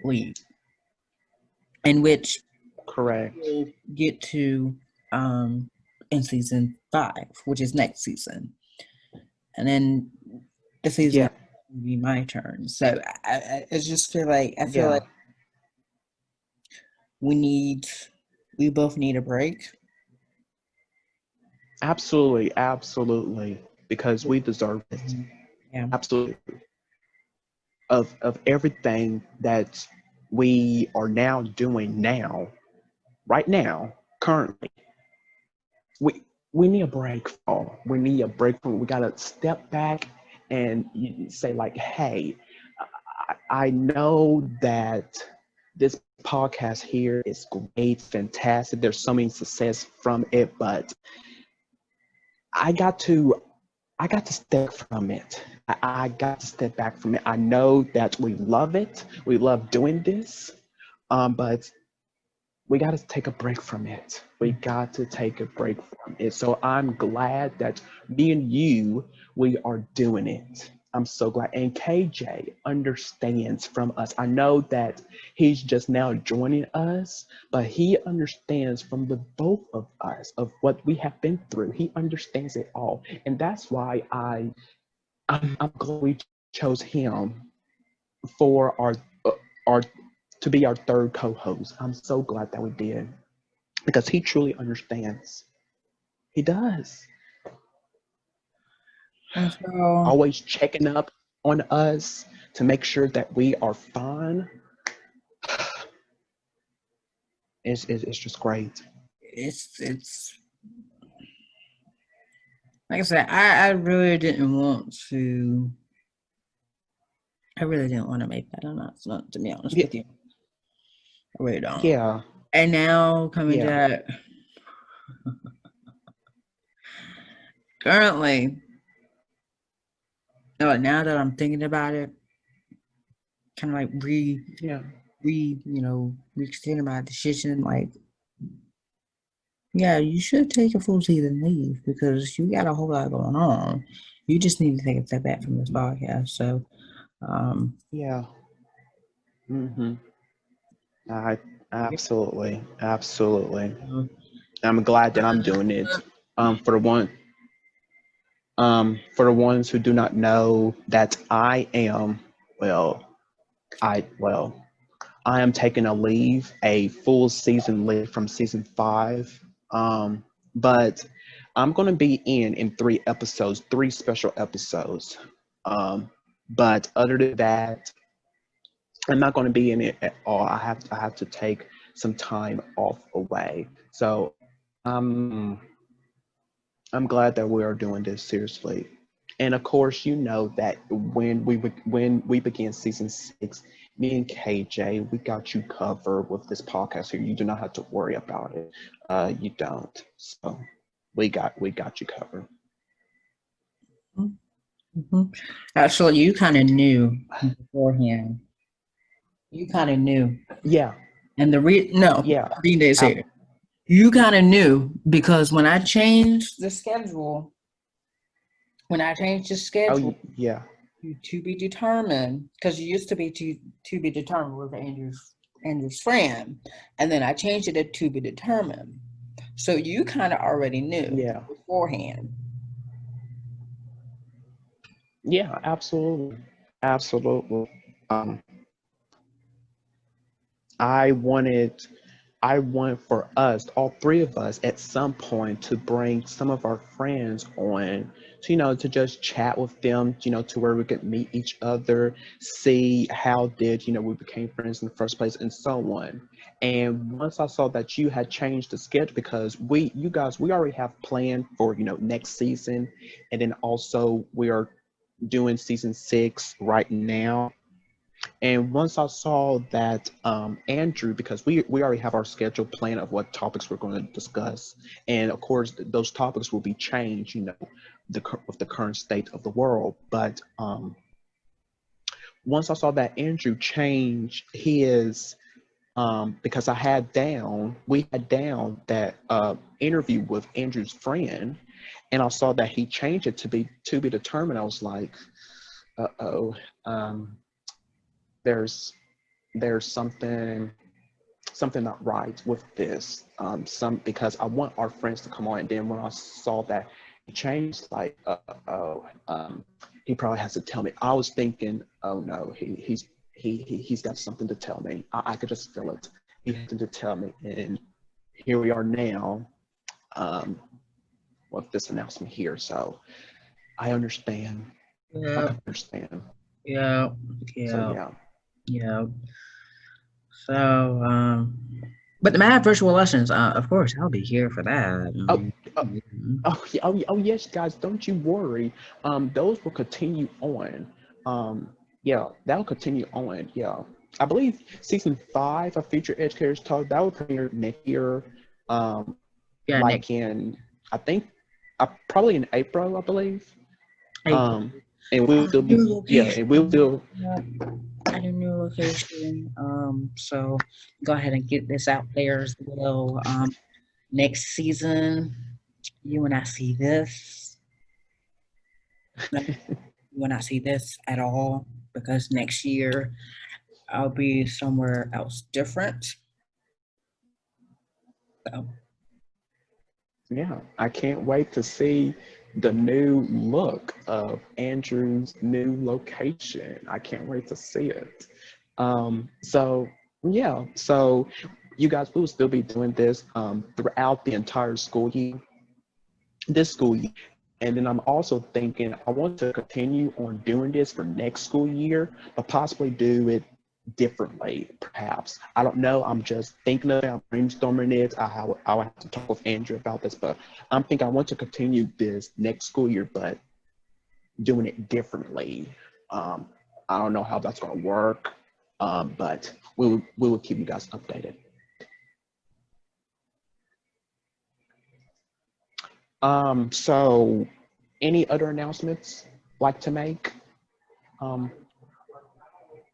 leave, in which Correct. we'll get to in season 5, which is next season, and then the season Yeah. will be my turn. So I just feel like Yeah. we need we both need a break. Absolutely. Absolutely. Because we deserve it. Mhm. Yeah. Absolutely. Of everything that we are now doing now, right now, currently, we need a break from. We need a break from. We gotta step back and say like, hey, I know that this podcast here is great, fantastic. There's so many success from it, but I got to I got to step from it. I got to step back from it. I know that we love it. We love doing this, but we got to take a break from it. We got to take a break from it. So I'm glad that me and you, we are doing it. I'm so glad. And KJ understands from us. I know that he's just now joining us, but he understands from the both of us of what we have been through. He understands it all. And that's why I'm glad we chose him for our to be our third co-host. I'm so glad that we did because he truly understands. He does. And so Always checking up on us to make sure that we are fine. It's just great. it's like I said, I really didn't want to. I really didn't want to make that announcement, to be honest Yeah, with you. I really don't. yeah, And now coming yeah, to currently, no, now that I'm thinking about it, kind of like yeah, reconsider my decision. Like, yeah, you should take a full season leave because you got a whole lot going on. You just need to take a step back from this podcast. So, um, yeah. Mm-hmm. I absolutely, absolutely. I'm glad that I'm doing it. For the one, for the ones who do not know, that I am well, well, I am taking a leave, a full season leave from season 5. But I'm going to be in 3 episodes, 3 special episodes. Um, but other than that, I'm not going to be in it at all. I have to take some time off away. So um, I'm glad that we are doing this seriously. And of course, you know that when we begin season 6, me and KJ, we got you covered with this podcast here. You do not have to worry about it. You don't. So we got you covered. actually, you kind of knew beforehand. You kind of knew, Yeah, and no, yeah. Dean Day's I, here. You kind of knew because when I changed the schedule, when I changed the schedule yeah, to be determined, because you used to be to be determined with Andrew's friend, and then I changed it to be determined. So you kind of already knew yeah, beforehand. yeah. Absolutely, absolutely. Um, I wanted I want for us, all 3 of us, at some point to bring some of our friends on, to, to just chat with them, to where we could meet each other, see how did, we became friends in the first place, and so on. And once I saw that you had changed the schedule, because you guys, we already have planned for, next season, and then also we are doing season 6 right now. And once I saw that Andrew, because we already have our scheduled plan of what topics we're going to discuss, and of course those topics will be changed, with the current state of the world. But once I saw that Andrew changed his, because we had down that interview with Andrew's friend, and I saw that he changed it to be determined. I was like, uh-oh, there's something not right with this. Because I want our friends to come on, and then when I saw that he changed, like, oh, he probably has to tell me. I was thinking, oh no, he's got something to tell me. I could just feel it. He had something to tell me, and here we are now, with this announcement here. So I understand. I Yeah, understand. yeah, So yeah, yeah. yeah. So, but the Mad Virtual Lessons, of course, I'll be here for that. Oh, yes, guys, don't you worry. Those will continue on. Yeah, that'll continue on. Yeah, I believe season 5 of Future Educators Talk that will premiere next year. Yeah, Like in, I think, probably in April, I believe. April. And we'll still be, New yeah, and we'll location. still, At a new location. So go ahead and get this out there as well. Next season, you and I see this. You will not see this at all because next year I'll be somewhere else different. So, Yeah, I can't wait to see the new look of Andrew's new location. I can't wait to see it. So yeah, so you guys will still be doing this throughout the entire school year, this school year. And then I'm also thinking I want to continue on doing this for next school year, but possibly do it differently, perhaps. I don't know. I'm just thinking of it. I'm brainstorming it. I'll have to talk with Andrew about this, but I'm thinking I want to continue this next school year, but doing it differently. Um, I don't know how that's going to work, but we will keep you guys updated. So any other announcements like to make? Um,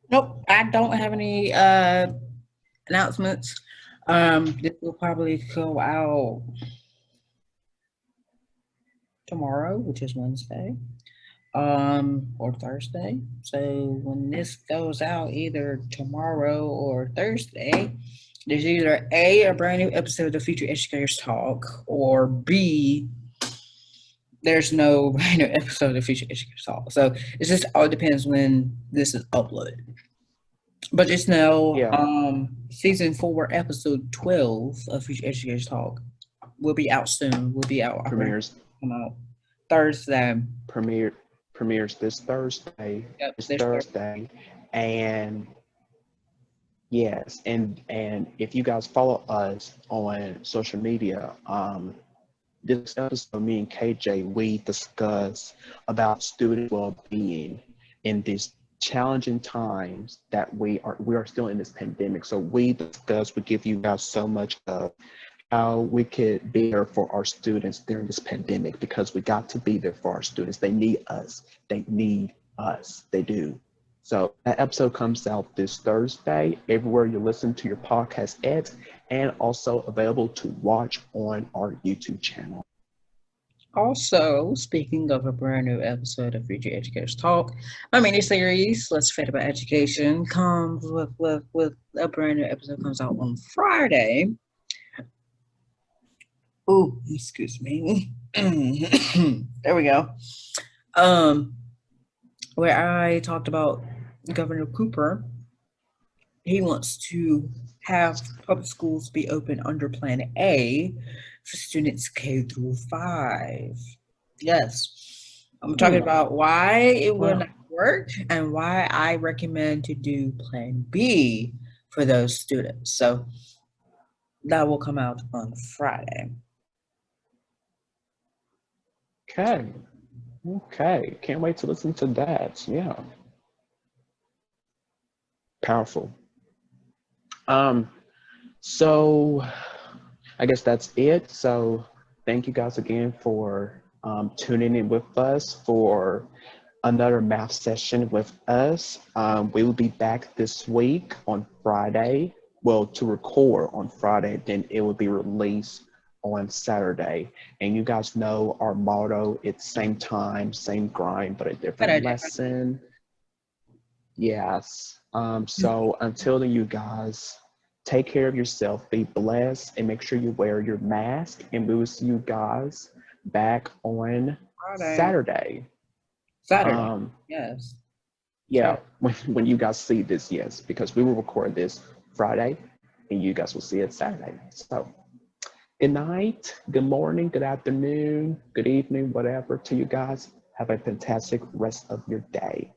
nope, I don't have any announcements. This will probably go out tomorrow, which is Wednesday, or Thursday. So when this goes out, either tomorrow or Thursday, there's either a brand new episode of Future Educators Talk, or B, there's no brand new episode of Future Educators Talk. So it just all depends when this is uploaded. But just know, yeah, season 4, episode 12 of Future Educators Talk will be out soon. Will be out. premieres Come out Thursday. premiere premieres this Thursday. Yep, This this Thursday. Thursday, and yes, and if you guys follow us on social media, this episode, me and KJ, we discuss about student well-being in these challenging times that we are still in this pandemic. So we discuss, we give you guys so much of how we could be there for our students during this pandemic, because we got to be there for our students. They need us. They need us. They do. So that episode comes out this Thursday, everywhere you listen to your podcast at, and also available to watch on our YouTube channel. Also, speaking of a brand new episode of Future Educators Talk, my mini series, Let's Fed About Education, comes with a brand new episode comes out on Friday. Oh, excuse me. There we go. Where I talked about Governor Cooper. He wants to have public schools be open under Plan A for students K through 5. Yes. I'm talking about why it will Wow. not work and why I recommend to do Plan B for those students. So that will come out on Friday. Okay. Okay. Can't wait to listen to that. Yeah. Powerful. So I guess that's it. So thank you guys again for tuning in with us for another math session with us. We will be back this week on Friday. Well, to record on Friday, then it will be released on Saturday. And you guys know our motto, it's same time, same grind, but a different lesson. Yes. So until then, you guys take care of yourself, be blessed, and make sure you wear your mask. And we will see you guys back on Saturday. Yes. Yeah, when you guys see this, yes, because we will record this Friday and you guys will see it Saturday. So good night, good morning, good afternoon, good evening, whatever to you guys. Have a fantastic rest of your day.